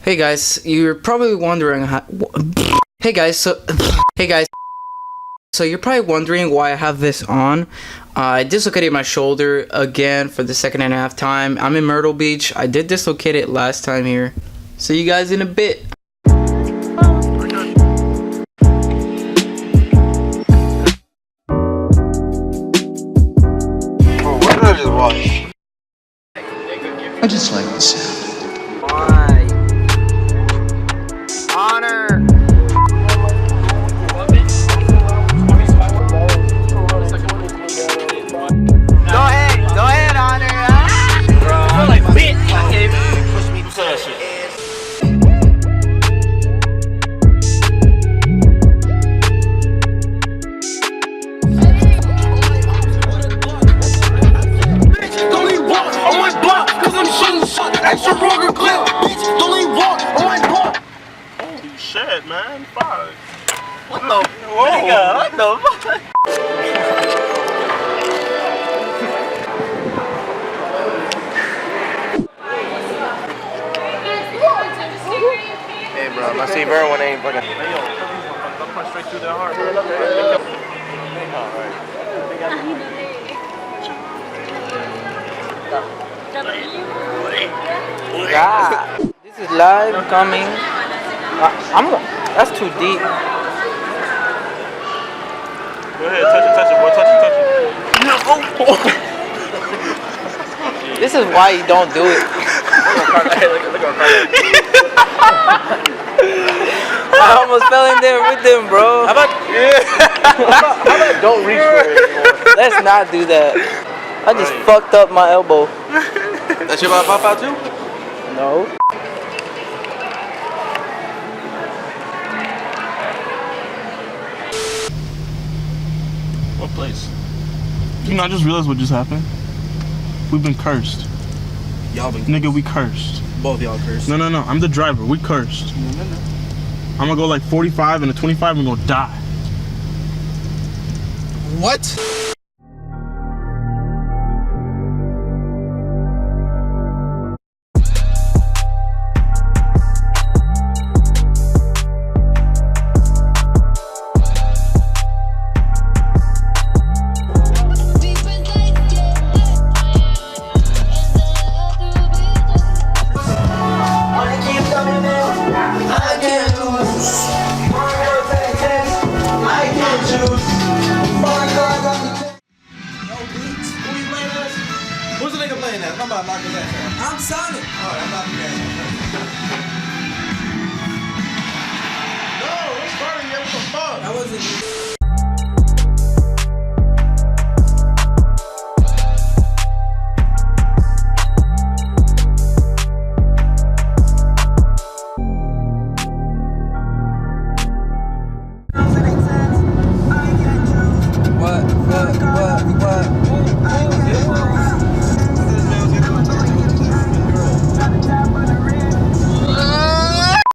Hey guys, you're probably wondering how. Hey guys, so you're probably wondering why I have this on. I dislocated my shoulder again for the second and a half time. I'm in Myrtle Beach. I did dislocate it last time here. See you guys in a bit. Bro, what did I just watch? I just like the sound. Why? Honor. Go ahead, Honor. You're like, bitch. Okay, push me to that shit. Don't even walk on my block, cause I'm shooting shot. Extra Roger clip, bitch. Don't even walk on my block. Holy shit, man. Fuck. What the? Whoa. Nigga, what the fuck? Hey, bro, my Steve Irwin ain't fucking. Hey, yo, don't punch straight through their heart. Yeah. This is live coming. That's too deep. Go ahead, touch it, boy. Touch it. This is why you don't do it. I almost fell in there with them, bro. How about don't reach for it anymore? Let's not do that. I just fucked up my elbow. That shit about to pop out too? No. What place? You not just realize what just happened? We've been cursed. Y'all been Nigga, we cursed. both y'all cursed. No. I'm the driver. We cursed. I'm gonna go like 45 and a 25 and we're gonna die. What? Who's the nigga playing that? I'm about to knock his ass out. I'm Sonic. Alright, I'm knocking his ass out.